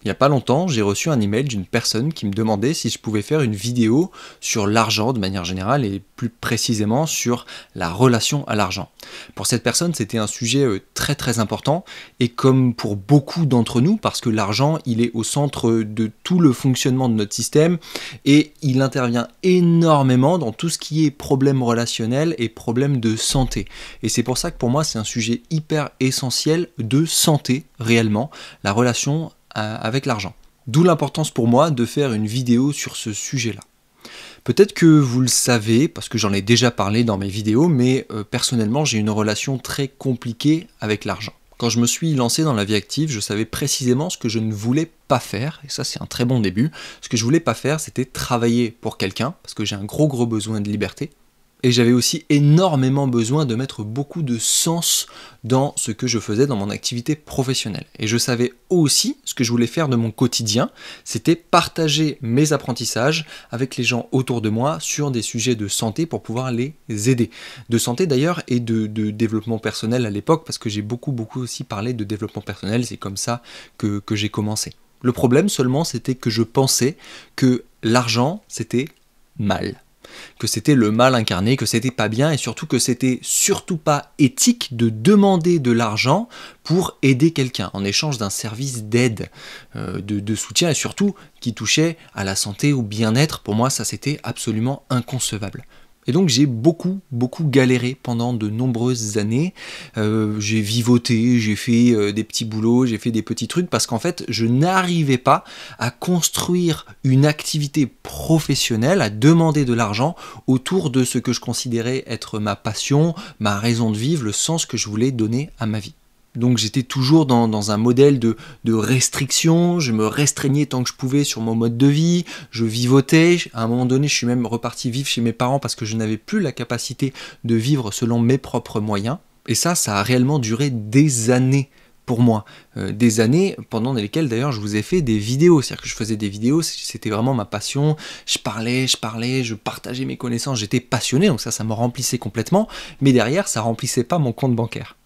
Il n'y a pas longtemps, j'ai reçu un email d'une personne qui me demandait si je pouvais faire une vidéo sur l'argent de manière générale et plus précisément sur la relation à l'argent. Pour cette personne, c'était un sujet très très important et comme pour beaucoup d'entre nous, parce que l'argent, il est au centre de tout le fonctionnement de notre système et il intervient énormément dans tout ce qui est problèmes relationnels et problèmes de santé. Et c'est pour ça que pour moi, c'est un sujet hyper essentiel de santé réellement, la relation avec l'argent. D'où l'importance pour moi de faire une vidéo sur ce sujet-là. Peut-être que vous le savez, parce que j'en ai déjà parlé dans mes vidéos, mais personnellement j'ai une relation très compliquée avec l'argent. Quand je me suis lancé dans la vie active, je savais précisément ce que je ne voulais pas faire, et ça c'est un très bon début. Ce que je voulais pas faire, c'était travailler pour quelqu'un, parce que j'ai un gros besoin de liberté. Et j'avais aussi énormément besoin de mettre beaucoup de sens dans ce que je faisais dans mon activité professionnelle. Et je savais aussi ce que je voulais faire de mon quotidien, c'était partager mes apprentissages avec les gens autour de moi sur des sujets de santé pour pouvoir les aider. De santé d'ailleurs et de développement personnel à l'époque, parce que j'ai beaucoup aussi parlé de développement personnel, c'est comme ça que j'ai commencé. Le problème seulement, c'était que je pensais que l'argent, c'était mal. Que c'était le mal incarné, que c'était pas bien et surtout que c'était surtout pas éthique de demander de l'argent pour aider quelqu'un en échange d'un service d'aide, de soutien et surtout qui touchait à la santé ou bien-être. Pour moi, ça c'était absolument inconcevable. Et donc j'ai beaucoup galéré pendant de nombreuses années. J'ai vivoté, j'ai fait des petits boulots, j'ai fait des petits trucs parce qu'en fait je n'arrivais pas à construire une activité professionnelle, à demander de l'argent autour de ce que je considérais être ma passion, ma raison de vivre, le sens que je voulais donner à ma vie. Donc j'étais toujours dans un modèle de restriction, je me restreignais tant que je pouvais sur mon mode de vie, je vivotais, à un moment donné je suis même reparti vivre chez mes parents parce que je n'avais plus la capacité de vivre selon mes propres moyens. Et ça a réellement duré des années pour moi. Des années pendant lesquelles d'ailleurs je vous ai fait des vidéos, c'est-à-dire que je faisais des vidéos, c'était vraiment ma passion, je parlais, je partageais mes connaissances, j'étais passionné, donc ça me remplissait complètement, mais derrière ça remplissait pas mon compte bancaire.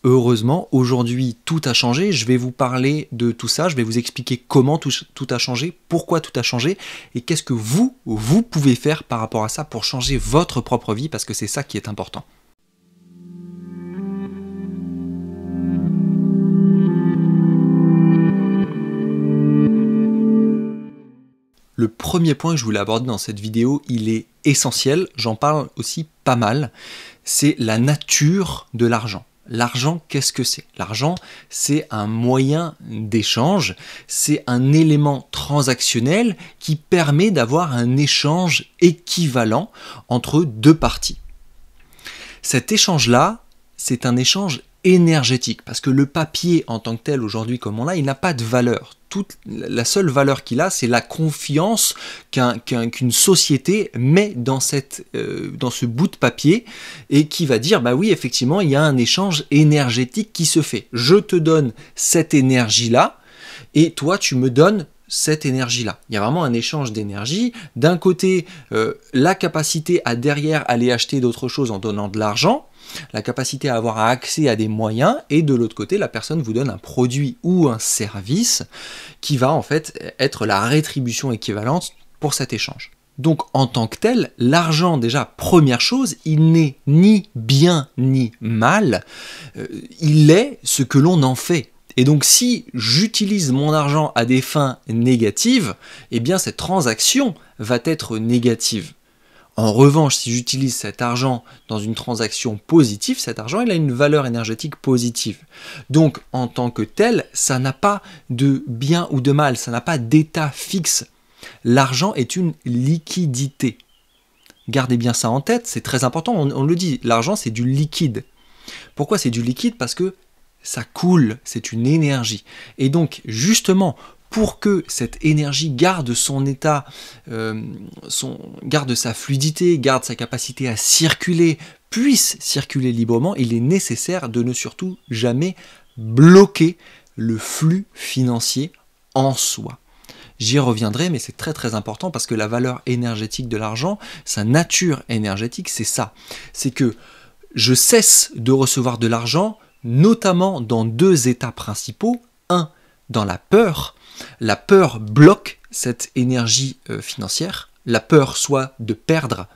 Heureusement, aujourd'hui, tout a changé. Je vais vous parler de tout ça. Je vais vous expliquer comment tout a changé, pourquoi tout a changé et qu'est-ce que vous pouvez faire par rapport à ça pour changer votre propre vie parce que c'est ça qui est important. Le premier point que je voulais aborder dans cette vidéo, il est essentiel. J'en parle aussi pas mal. C'est la nature de l'argent. L'argent, qu'est-ce que c'est? L'argent, c'est un moyen d'échange, c'est un élément transactionnel qui permet d'avoir un échange équivalent entre deux parties. Cet échange-là, c'est un échange énergétique, parce que le papier en tant que tel, aujourd'hui comme on l'a, il n'a pas de valeur. La seule valeur qu'il a, c'est la confiance qu'une société met dans ce bout de papier et qui va dire, bah oui, effectivement, il y a un échange énergétique qui se fait. Je te donne cette énergie-là et toi, tu me donnes cette énergie-là. Il y a vraiment un échange d'énergie. D'un côté, la capacité à derrière aller acheter d'autres choses en donnant de l'argent, la capacité à avoir accès à des moyens, et de l'autre côté, la personne vous donne un produit ou un service qui va en fait être la rétribution équivalente pour cet échange. Donc en tant que tel, l'argent déjà, première chose, il n'est ni bien ni mal, il est ce que l'on en fait. Et donc si j'utilise mon argent à des fins négatives, eh bien cette transaction va être négative. En revanche, si j'utilise cet argent dans une transaction positive, cet argent il a une valeur énergétique positive. Donc en tant que tel, ça n'a pas de bien ou de mal, ça n'a pas d'état fixe. L'argent est une liquidité. Gardez bien ça en tête, c'est très important, on le dit, l'argent c'est du liquide. Pourquoi c'est du liquide? Parce que ça coule, c'est une énergie. Et donc justement, pour que cette énergie garde son état, garde sa fluidité, garde sa capacité à circuler, puisse circuler librement, il est nécessaire de ne surtout jamais bloquer le flux financier en soi. J'y reviendrai, mais c'est très important parce que la valeur énergétique de l'argent, sa nature énergétique, c'est ça. C'est que je cesse de recevoir de l'argent, notamment dans deux états principaux. Un, dans la peur bloque cette énergie financière. La peur soit de perdre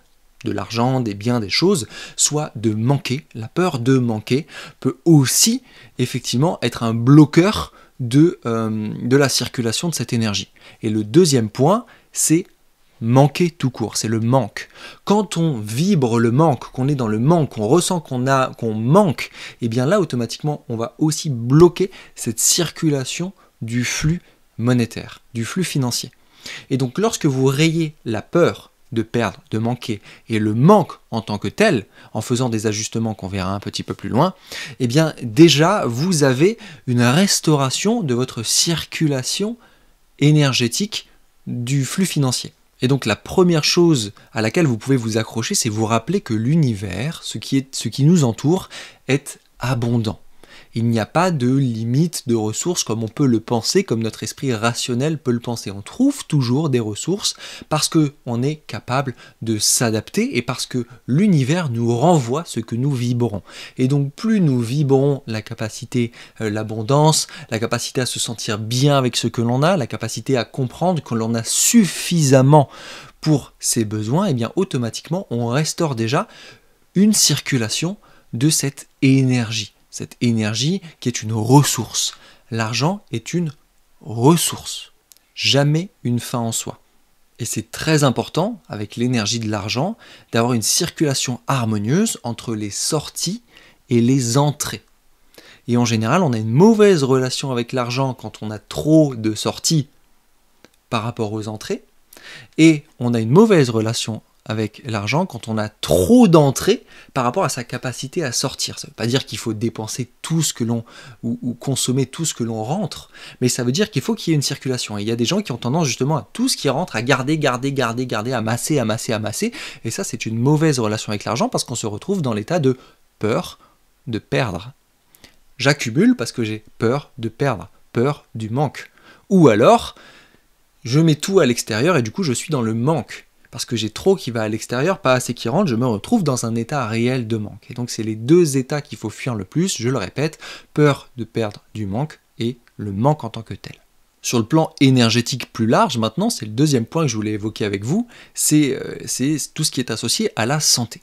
de l'argent, des biens, des choses, soit de manquer. La peur de manquer peut aussi effectivement être un bloqueur de la circulation de cette énergie. Et le deuxième point, c'est manquer tout court, c'est le manque. Quand on vibre le manque, qu'on est dans le manque, qu'on ressent qu'on manque, et bien là automatiquement on va aussi bloquer cette circulation du flux monétaire, du flux financier. Et donc lorsque vous rayez la peur de perdre, de manquer, et le manque en tant que tel, en faisant des ajustements qu'on verra un petit peu plus loin, eh bien déjà vous avez une restauration de votre circulation énergétique du flux financier. Et donc la première chose à laquelle vous pouvez vous accrocher, c'est vous rappeler que l'univers, ce qui nous entoure, est abondant. Il n'y a pas de limite de ressources comme on peut le penser, comme notre esprit rationnel peut le penser. On trouve toujours des ressources parce qu'on est capable de s'adapter et parce que l'univers nous renvoie ce que nous vibrons. Et donc plus nous vibrons la capacité, l'abondance, la capacité à se sentir bien avec ce que l'on a, la capacité à comprendre que l'on a suffisamment pour ses besoins, et bien automatiquement on restaure déjà une circulation de cette énergie. Cette énergie qui est une ressource. L'argent est une ressource, jamais une fin en soi. Et c'est très important, avec l'énergie de l'argent, d'avoir une circulation harmonieuse entre les sorties et les entrées. Et en général, on a une mauvaise relation avec l'argent quand on a trop de sorties par rapport aux entrées, et on a une mauvaise relation avec l'argent quand on a trop d'entrées par rapport à sa capacité à sortir. Ça ne veut pas dire qu'il faut dépenser tout ce que l'on ou consommer tout ce que l'on rentre, mais ça veut dire qu'il faut qu'il y ait une circulation. Et il y a des gens qui ont tendance justement à tout ce qui rentre, à garder, à masser, et ça c'est une mauvaise relation avec l'argent parce qu'on se retrouve dans l'état de peur de perdre. J'accumule parce que j'ai peur de perdre, peur du manque. Ou alors, je mets tout à l'extérieur et du coup je suis dans le manque. Parce que j'ai trop qui va à l'extérieur, pas assez qui rentre, je me retrouve dans un état réel de manque. Et donc c'est les deux états qu'il faut fuir le plus, je le répète, peur de perdre du manque et le manque en tant que tel. Sur le plan énergétique plus large, maintenant, c'est le deuxième point que je voulais évoquer avec vous, c'est tout ce qui est associé à la santé.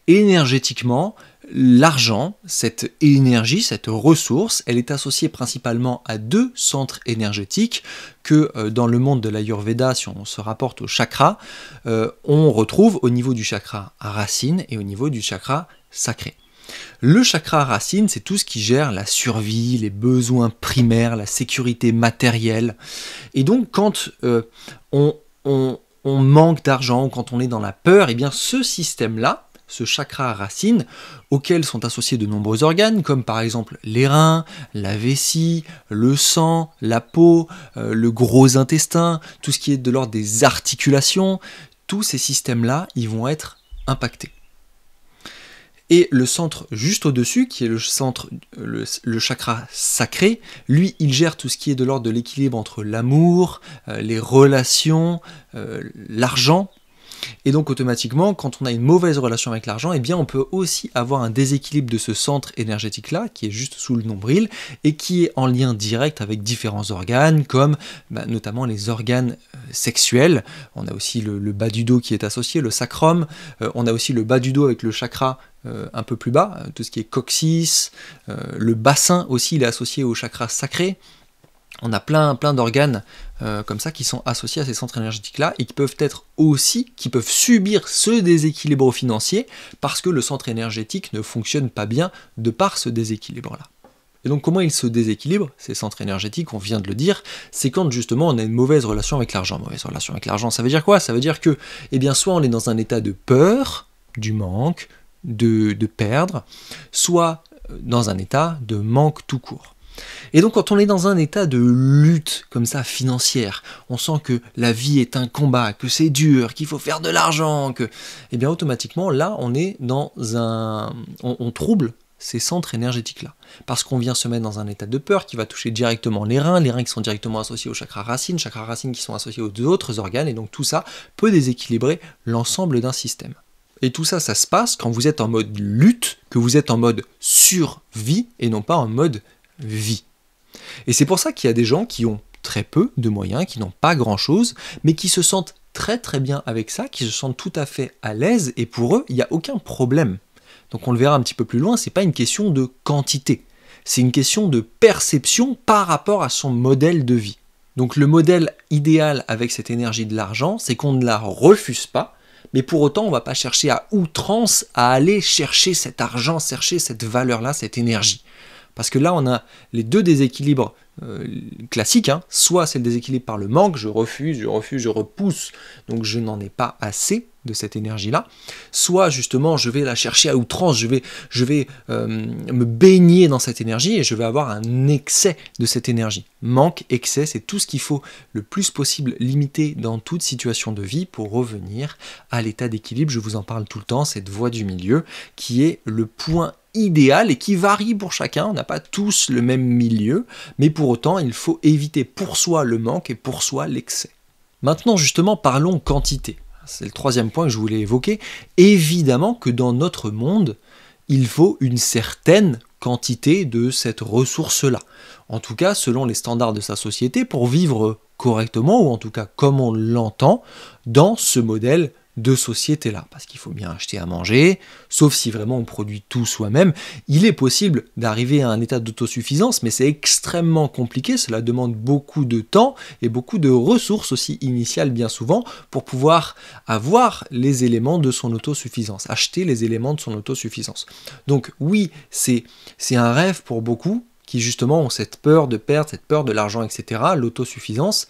Énergétiquement, l'argent, cette énergie, cette ressource, elle est associée principalement à deux centres énergétiques que dans le monde de l'Ayurveda, si on se rapporte au chakra, on retrouve au niveau du chakra racine et au niveau du chakra sacré. Le chakra racine, c'est tout ce qui gère la survie, les besoins primaires, la sécurité matérielle. Et donc quand on manque d'argent, ou quand on est dans la peur, et bien ce système-là, ce chakra racine, auquel sont associés de nombreux organes, comme par exemple les reins, la vessie, le sang, la peau, le gros intestin, tout ce qui est de l'ordre des articulations, tous ces systèmes-là, ils vont être impactés. Et le centre juste au-dessus, qui est le chakra sacré, lui, il gère tout ce qui est de l'ordre de l'équilibre entre l'amour, les relations, l'argent. Et donc automatiquement, quand on a une mauvaise relation avec l'argent, eh bien on peut aussi avoir un déséquilibre de ce centre énergétique-là, qui est juste sous le nombril, et qui est en lien direct avec différents organes, comme notamment les organes sexuels. On a aussi le bas du dos qui est associé, le sacrum. On a aussi le bas du dos avec le chakra un peu plus bas, tout ce qui est coccyx. Le bassin aussi, il est associé au chakra sacré. On a plein d'organes comme ça qui sont associés à ces centres énergétiques-là et qui peuvent subir ce déséquilibre financier parce que le centre énergétique ne fonctionne pas bien de par ce déséquilibre-là. Et donc comment ils se déséquilibrent, ces centres énergétiques, on vient de le dire, c'est quand justement on a une mauvaise relation avec l'argent. Mauvaise relation avec l'argent, ça veut dire quoi? Ça veut dire que, soit on est dans un état de peur, du manque, de perdre, soit dans un état de manque tout court. Et donc quand on est dans un état de lutte comme ça financière, on sent que la vie est un combat, que c'est dur, qu'il faut faire de l'argent, automatiquement là on est dans on trouble ces centres énergétiques-là. Parce qu'on vient se mettre dans un état de peur qui va toucher directement les reins qui sont directement associés au chakra racine qui sont associés aux autres organes, et donc tout ça peut déséquilibrer l'ensemble d'un système. Et tout ça, ça se passe quand vous êtes en mode lutte, que vous êtes en mode survie et non pas en mode vie. Et c'est pour ça qu'il y a des gens qui ont très peu de moyens, qui n'ont pas grand-chose, mais qui se sentent très très bien avec ça, qui se sentent tout à fait à l'aise, et pour eux, il n'y a aucun problème. Donc on le verra un petit peu plus loin, c'est pas une question de quantité, c'est une question de perception par rapport à son modèle de vie. Donc le modèle idéal avec cette énergie de l'argent, c'est qu'on ne la refuse pas, mais pour autant on ne va pas chercher à outrance à aller chercher cet argent, chercher cette valeur-là, cette énergie. Parce que là on a les deux déséquilibres classiques, hein. Soit c'est le déséquilibre par le manque, je refuse, je repousse, donc je n'en ai pas assez de cette énergie-là, soit justement je vais la chercher à outrance, je vais me baigner dans cette énergie et je vais avoir un excès de cette énergie. Manque, excès, c'est tout ce qu'il faut le plus possible limiter dans toute situation de vie pour revenir à l'état d'équilibre. Je vous en parle tout le temps, cette voie du milieu qui est le point idéal et qui varie pour chacun, on n'a pas tous le même milieu, mais pour autant il faut éviter pour soi le manque et pour soi l'excès. Maintenant justement parlons quantité. C'est le troisième point que je voulais évoquer. Évidemment que dans notre monde, il faut une certaine quantité de cette ressource-là. En tout cas, selon les standards de sa société, pour vivre correctement, ou en tout cas comme on l'entend, dans ce modèle de société-là. Parce qu'il faut bien acheter à manger, sauf si vraiment on produit tout soi-même. Il est possible d'arriver à un état d'autosuffisance, mais c'est extrêmement compliqué, cela demande beaucoup de temps et beaucoup de ressources aussi initiales bien souvent pour pouvoir avoir les éléments de son autosuffisance, acheter les éléments de son autosuffisance. Donc oui, c'est un rêve pour beaucoup, qui justement ont cette peur de perdre, cette peur de l'argent, etc., l'autosuffisance,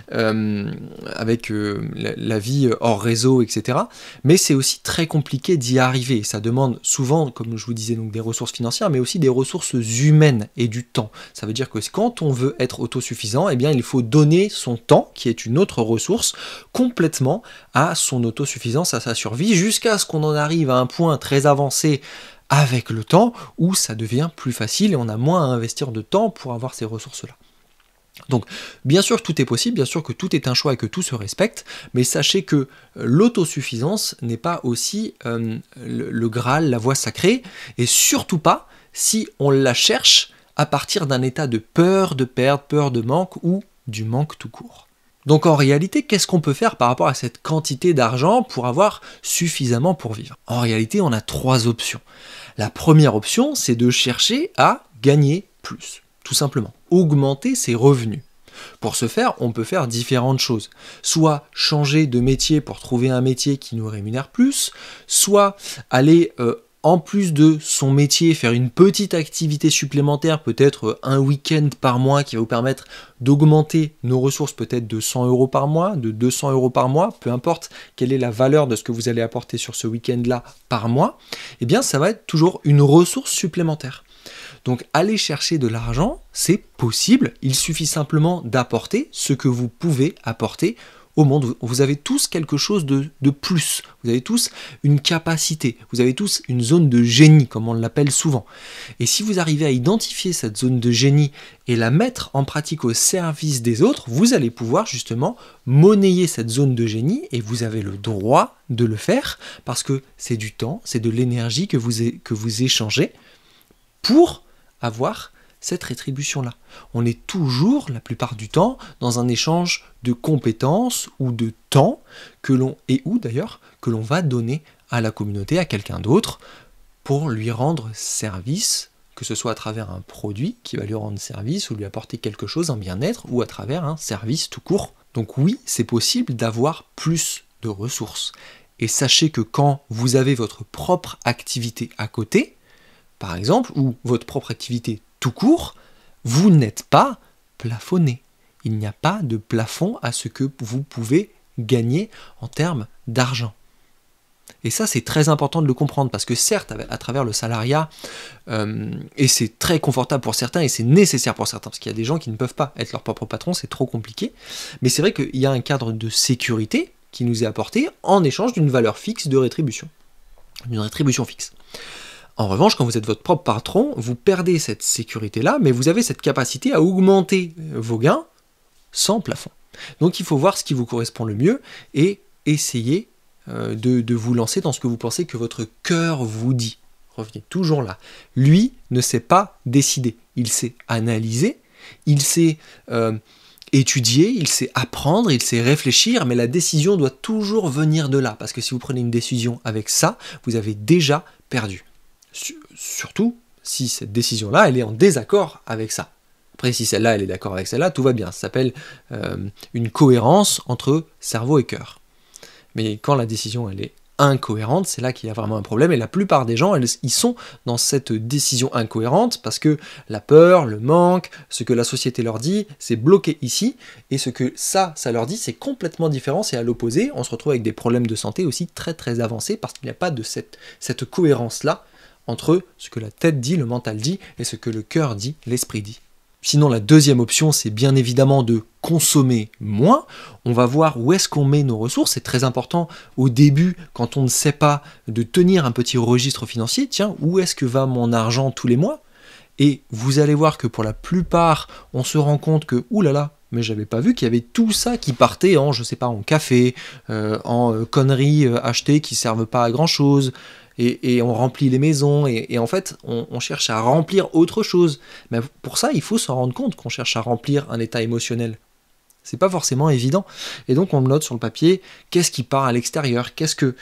avec la vie hors réseau, etc. Mais c'est aussi très compliqué d'y arriver. Ça demande souvent, comme je vous disais, donc des ressources financières, mais aussi des ressources humaines et du temps. Ça veut dire que quand on veut être autosuffisant, eh bien, il faut donner son temps, qui est une autre ressource, complètement à son autosuffisance, à sa survie, jusqu'à ce qu'on en arrive à un point très avancé avec le temps, où ça devient plus facile et on a moins à investir de temps pour avoir ces ressources-là. Donc, bien sûr, tout est possible, bien sûr que tout est un choix et que tout se respecte, mais sachez que l'autosuffisance n'est pas aussi le Graal, la voie sacrée, et surtout pas si on la cherche à partir d'un état de peur de perdre, peur de manque ou du manque tout court. Donc en réalité, qu'est-ce qu'on peut faire par rapport à cette quantité d'argent pour avoir suffisamment pour vivre? En réalité, on a trois options. La première option, c'est de chercher à gagner plus, tout simplement, augmenter ses revenus. Pour ce faire, on peut faire différentes choses. Soit changer de métier pour trouver un métier qui nous rémunère plus, soit aller en plus de son métier, faire une petite activité supplémentaire, peut-être un week-end par mois qui va vous permettre d'augmenter nos ressources peut-être de 100 € par mois, de 200 € par mois, peu importe quelle est la valeur de ce que vous allez apporter sur ce week-end-là par mois, eh bien ça va être toujours une ressource supplémentaire. Donc aller chercher de l'argent, c'est possible, il suffit simplement d'apporter ce que vous pouvez apporter au monde. Vous avez tous quelque chose de plus, vous avez tous une capacité, vous avez tous une zone de génie, comme on l'appelle souvent. Et si vous arrivez à identifier cette zone de génie et la mettre en pratique au service des autres, vous allez pouvoir justement monnayer cette zone de génie et vous avez le droit de le faire parce que c'est du temps, c'est de l'énergie que vous échangez pour avoir cette rétribution-là. On est toujours, la plupart du temps, dans un échange de compétences ou de temps que l'on va donner à la communauté, à quelqu'un d'autre, pour lui rendre service, que ce soit à travers un produit qui va lui rendre service ou lui apporter quelque chose, un bien-être, ou à travers un service tout court. Donc oui, c'est possible d'avoir plus de ressources. Et sachez que quand vous avez votre propre activité à côté, par exemple, ou votre propre activité tout court, vous n'êtes pas plafonné. Il n'y a pas de plafond à ce que vous pouvez gagner en termes d'argent. Et ça, c'est très important de le comprendre, parce que certes, à travers le salariat, et c'est très confortable pour certains, et c'est nécessaire pour certains, parce qu'il y a des gens qui ne peuvent pas être leur propre patron, c'est trop compliqué, mais c'est vrai qu'il y a un cadre de sécurité qui nous est apporté en échange d'une valeur fixe de rétribution, d'une rétribution fixe. En revanche, quand vous êtes votre propre patron, vous perdez cette sécurité-là, mais vous avez cette capacité à augmenter vos gains sans plafond. Donc il faut voir ce qui vous correspond le mieux et essayer de vous lancer dans ce que vous pensez que votre cœur vous dit. Revenez toujours là. Lui ne s'est pas décidé. Il s'est analysé il sait étudier, il sait apprendre, il sait réfléchir, mais la décision doit toujours venir de là, parce que si vous prenez une décision avec ça, vous avez déjà perdu. Surtout si cette décision-là, elle est en désaccord avec ça. Après, si celle-là, elle est d'accord avec celle-là, tout va bien. Ça s'appelle une cohérence entre cerveau et cœur. Mais quand la décision, elle est incohérente, c'est là qu'il y a vraiment un problème, et la plupart des gens, ils sont dans cette décision incohérente parce que la peur, le manque, ce que la société leur dit, c'est bloqué ici, et ce que ça leur dit, c'est complètement différent, c'est à l'opposé. On se retrouve avec des problèmes de santé aussi très très avancés parce qu'il n'y a pas de cette cohérence-là entre ce que la tête dit, le mental dit, et ce que le cœur dit, l'esprit dit. Sinon, la deuxième option, c'est bien évidemment de consommer moins. On va voir où est-ce qu'on met nos ressources. C'est très important au début, quand on ne sait pas, de tenir un petit registre financier. Tiens, où est-ce que va mon argent tous les mois? Et vous allez voir que pour la plupart, on se rend compte que, oulala, mais j'avais pas vu qu'il y avait tout ça qui partait en, je sais pas, en café, en conneries achetées qui servent pas à grand chose. Et on remplit les maisons, et en fait, on cherche à remplir autre chose. Mais pour ça, il faut se rendre compte qu'on cherche à remplir un état émotionnel. C'est pas forcément évident. Et donc, on note sur le papier, qu'est-ce qui part à l'extérieur, qu'est-ce que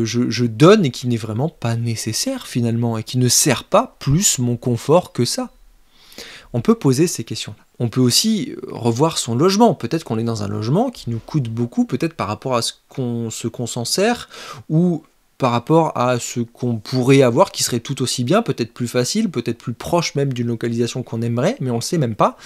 je donne et qui n'est vraiment pas nécessaire finalement, et qui ne sert pas plus mon confort que ça. On peut poser ces questions-là. On peut aussi revoir son logement. Peut-être qu'on est dans un logement qui nous coûte beaucoup, peut-être par rapport à ce qu'on s'en sert, ou par rapport à ce qu'on pourrait avoir qui serait tout aussi bien, peut-être plus facile, peut-être plus proche même d'une localisation qu'on aimerait, mais on ne le sait même pas.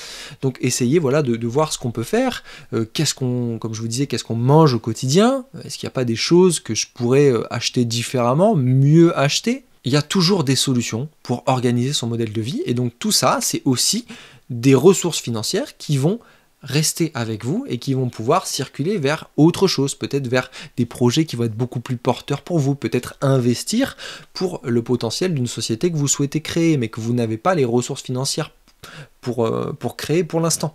Donc essayez de voir ce qu'on peut faire, comme je vous disais, qu'est-ce qu'on mange au quotidien, est-ce qu'il n'y a pas des choses que je pourrais acheter différemment, mieux acheter? Il y a toujours des solutions pour organiser son modèle de vie, et donc tout ça, c'est aussi des ressources financières qui vont rester avec vous et qui vont pouvoir circuler vers autre chose, peut-être vers des projets qui vont être beaucoup plus porteurs pour vous, peut-être investir pour le potentiel d'une société que vous souhaitez créer, mais que vous n'avez pas les ressources financières pour créer pour l'instant.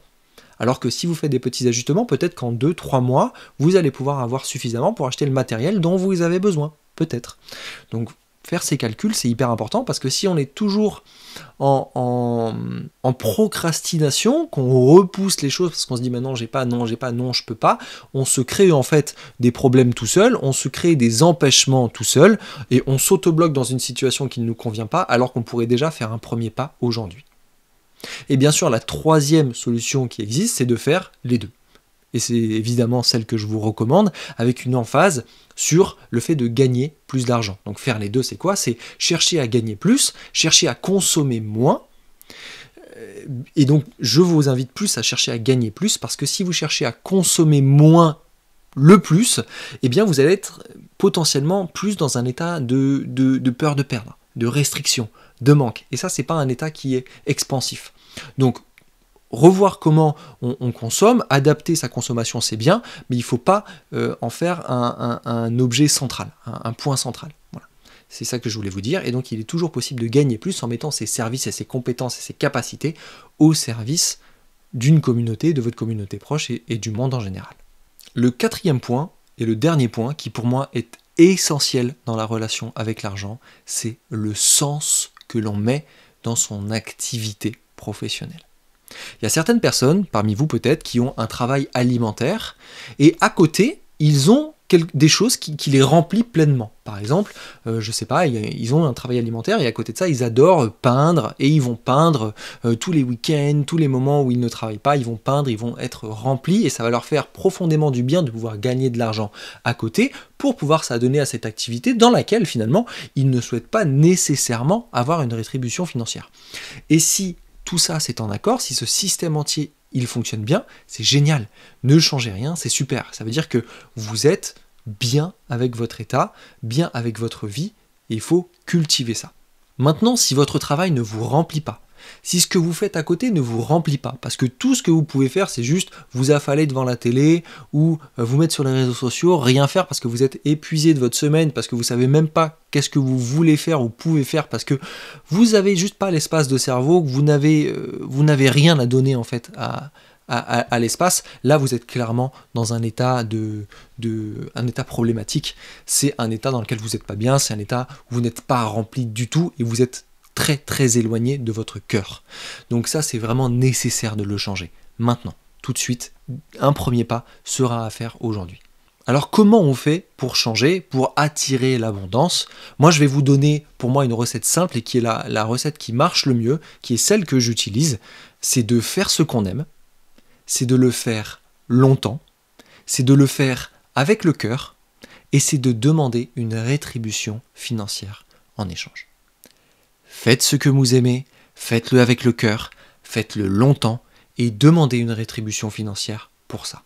Alors que si vous faites des petits ajustements, peut-être qu'en 2-3 mois, vous allez pouvoir avoir suffisamment pour acheter le matériel dont vous avez besoin, peut-être. Donc faire ces calculs, c'est hyper important, parce que si on est toujours en procrastination, qu'on repousse les choses parce qu'on se dit non, j'ai pas, je peux pas, on se crée en fait des problèmes tout seul, on se crée des empêchements tout seul, et on s'autobloque dans une situation qui ne nous convient pas, alors qu'on pourrait déjà faire un premier pas aujourd'hui. Et bien sûr, la troisième solution qui existe, c'est de faire les deux. Et c'est évidemment celle que je vous recommande, avec une emphase sur le fait de gagner plus d'argent. Donc faire les deux, c'est quoi? C'est chercher à gagner plus, chercher à consommer moins. Et donc je vous invite plus à chercher à gagner plus, parce que si vous cherchez à consommer moins le plus, eh bien vous allez être potentiellement plus dans un état de peur de perdre, de restriction, de manque. Et ça, c'est pas un état qui est expansif. Donc revoir comment on consomme, adapter sa consommation, c'est bien, mais il ne faut pas en faire un objet central, un point central. Voilà. C'est ça que je voulais vous dire. Et donc il est toujours possible de gagner plus en mettant ses services et ses compétences et ses capacités au service d'une communauté, de votre communauté proche et du monde en général. Le quatrième point, et le dernier point, qui pour moi est essentiel dans la relation avec l'argent, c'est le sens que l'on met dans son activité professionnelle. Il y a certaines personnes, parmi vous peut-être, qui ont un travail alimentaire, et à côté, ils ont des choses qui les remplissent pleinement. Par exemple, je sais pas, ils ont un travail alimentaire, et à côté de ça, ils adorent peindre, et ils vont peindre tous les week-ends, tous les moments où ils ne travaillent pas, ils vont peindre, ils vont être remplis, et ça va leur faire profondément du bien de pouvoir gagner de l'argent à côté, pour pouvoir s'adonner à cette activité dans laquelle, finalement, ils ne souhaitent pas nécessairement avoir une rétribution financière. Et si tout ça c'est en accord, si ce système entier il fonctionne bien, c'est génial. Ne changez rien, c'est super. Ça veut dire que vous êtes bien avec votre état, bien avec votre vie, et il faut cultiver ça. Maintenant, si votre travail ne vous remplit pas, si ce que vous faites à côté ne vous remplit pas, parce que tout ce que vous pouvez faire, c'est juste vous affaler devant la télé ou vous mettre sur les réseaux sociaux, rien faire parce que vous êtes épuisé de votre semaine, parce que vous savez même pas qu'est-ce que vous voulez faire ou pouvez faire, parce que vous avez juste pas l'espace de cerveau, que vous n'avez rien à donner en fait à l'espace. Là, vous êtes clairement dans un état un état problématique. C'est un état dans lequel vous n'êtes pas bien, c'est un état où vous n'êtes pas rempli du tout et vous êtes très très éloigné de votre cœur. Donc ça, c'est vraiment nécessaire de le changer. Maintenant, tout de suite, un premier pas sera à faire aujourd'hui. Alors comment on fait pour changer, pour attirer l'abondance? Moi je vais vous donner pour moi une recette simple et qui est la recette qui marche le mieux, qui est celle que j'utilise, c'est de faire ce qu'on aime, c'est de le faire longtemps, c'est de le faire avec le cœur et c'est de demander une rétribution financière en échange. Faites ce que vous aimez, faites-le avec le cœur, faites-le longtemps et demandez une rétribution financière pour ça.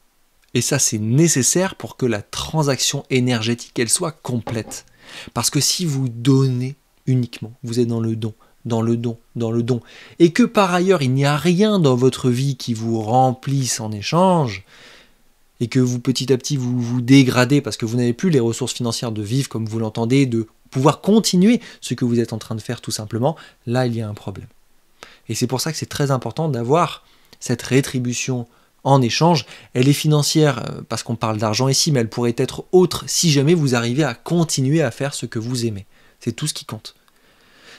Et ça, c'est nécessaire pour que la transaction énergétique, elle soit complète. Parce que si vous donnez uniquement, vous êtes dans le don, dans le don, dans le don, et que par ailleurs, il n'y a rien dans votre vie qui vous remplisse en échange, et que vous, petit à petit, vous vous dégradez parce que vous n'avez plus les ressources financières de vivre comme vous l'entendez, de pouvoir continuer ce que vous êtes en train de faire tout simplement, là, il y a un problème. Et c'est pour ça que c'est très important d'avoir cette rétribution en échange. Elle est financière parce qu'on parle d'argent ici, mais elle pourrait être autre si jamais vous arrivez à continuer à faire ce que vous aimez. C'est tout ce qui compte.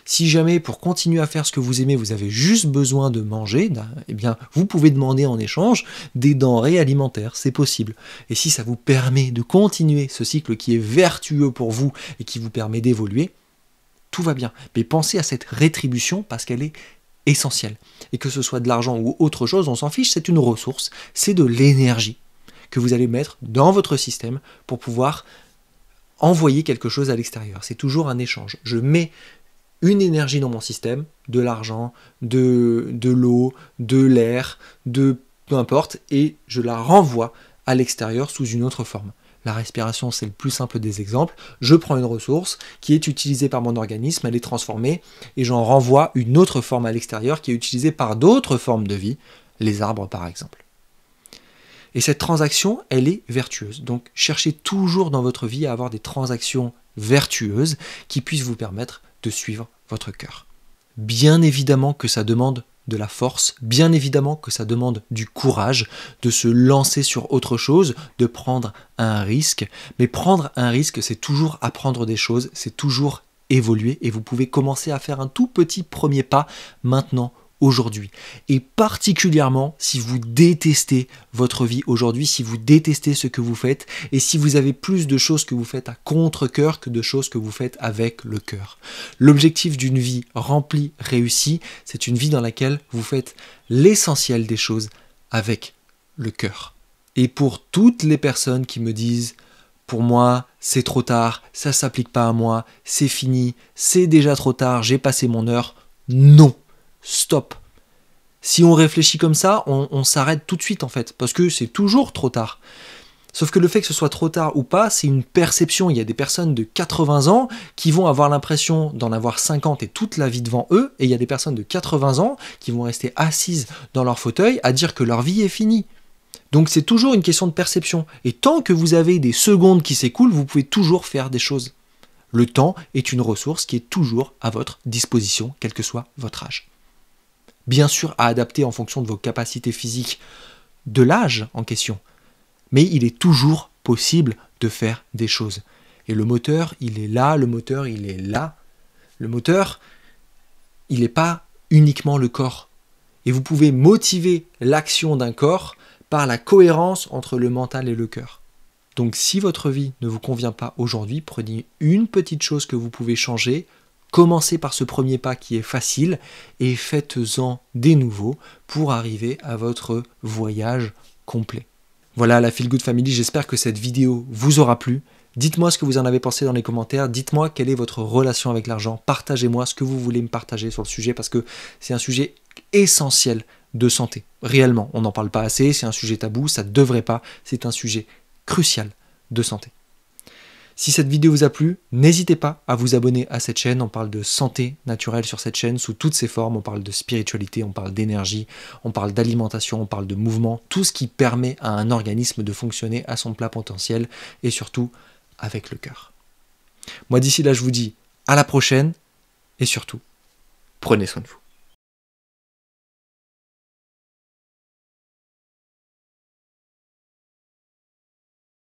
Si jamais pour continuer à faire ce que vous aimez, vous avez juste besoin de manger, eh bien vous pouvez demander en échange des denrées alimentaires, c'est possible. Et si ça vous permet de continuer ce cycle qui est vertueux pour vous et qui vous permet d'évoluer, tout va bien. Mais pensez à cette rétribution parce qu'elle est essentielle. Et que ce soit de l'argent ou autre chose, on s'en fiche, c'est une ressource, c'est de l'énergie que vous allez mettre dans votre système pour pouvoir envoyer quelque chose à l'extérieur. C'est toujours un échange. Je mets une énergie dans mon système, de l'argent, de l'eau, de l'air, de peu importe, et je la renvoie à l'extérieur sous une autre forme. La respiration, c'est le plus simple des exemples. Je prends une ressource qui est utilisée par mon organisme, elle est transformée, et j'en renvoie une autre forme à l'extérieur qui est utilisée par d'autres formes de vie, les arbres par exemple. Et cette transaction, elle est vertueuse. Donc cherchez toujours dans votre vie à avoir des transactions vertueuses qui puissent vous permettre de suivre votre cœur. Bien évidemment que ça demande de la force, bien évidemment que ça demande du courage, de se lancer sur autre chose, de prendre un risque. Mais prendre un risque, c'est toujours apprendre des choses, c'est toujours évoluer et vous pouvez commencer à faire un tout petit premier pas maintenant, aujourd'hui. Et particulièrement si vous détestez votre vie aujourd'hui, si vous détestez ce que vous faites et si vous avez plus de choses que vous faites à contre-cœur que de choses que vous faites avec le cœur. L'objectif d'une vie remplie, réussie, c'est une vie dans laquelle vous faites l'essentiel des choses avec le cœur. Et pour toutes les personnes qui me disent « Pour moi, c'est trop tard, ça ne s'applique pas à moi, c'est fini, c'est déjà trop tard, j'ai passé mon heure », non. Stop. Si on réfléchit comme ça, on s'arrête tout de suite en fait, parce que c'est toujours trop tard. Sauf que le fait que ce soit trop tard ou pas, c'est une perception. Il y a des personnes de 80 ans qui vont avoir l'impression d'en avoir 50 et toute la vie devant eux, et il y a des personnes de 80 ans qui vont rester assises dans leur fauteuil à dire que leur vie est finie. Donc c'est toujours une question de perception. Et tant que vous avez des secondes qui s'écoulent, vous pouvez toujours faire des choses. Le temps est une ressource qui est toujours à votre disposition, quel que soit votre âge. Bien sûr à adapter en fonction de vos capacités physiques de l'âge en question. Mais il est toujours possible de faire des choses. Et le moteur, il est là, le moteur, il est là. Le moteur, il n'est pas uniquement le corps. Et vous pouvez motiver l'action d'un corps par la cohérence entre le mental et le cœur. Donc si votre vie ne vous convient pas aujourd'hui, prenez une petite chose que vous pouvez changer. Commencez par ce premier pas qui est facile et faites-en des nouveaux pour arriver à votre voyage complet. Voilà la Feel Good Family, j'espère que cette vidéo vous aura plu. Dites-moi ce que vous en avez pensé dans les commentaires, dites-moi quelle est votre relation avec l'argent, partagez-moi ce que vous voulez me partager sur le sujet parce que c'est un sujet essentiel de santé. Réellement, on n'en parle pas assez, c'est un sujet tabou, ça ne devrait pas, c'est un sujet crucial de santé. Si cette vidéo vous a plu, n'hésitez pas à vous abonner à cette chaîne. On parle de santé naturelle sur cette chaîne sous toutes ses formes. On parle de spiritualité, on parle d'énergie, on parle d'alimentation, on parle de mouvement. Tout ce qui permet à un organisme de fonctionner à son plein potentiel et surtout avec le cœur. Moi d'ici là, je vous dis à la prochaine et surtout, prenez soin de vous.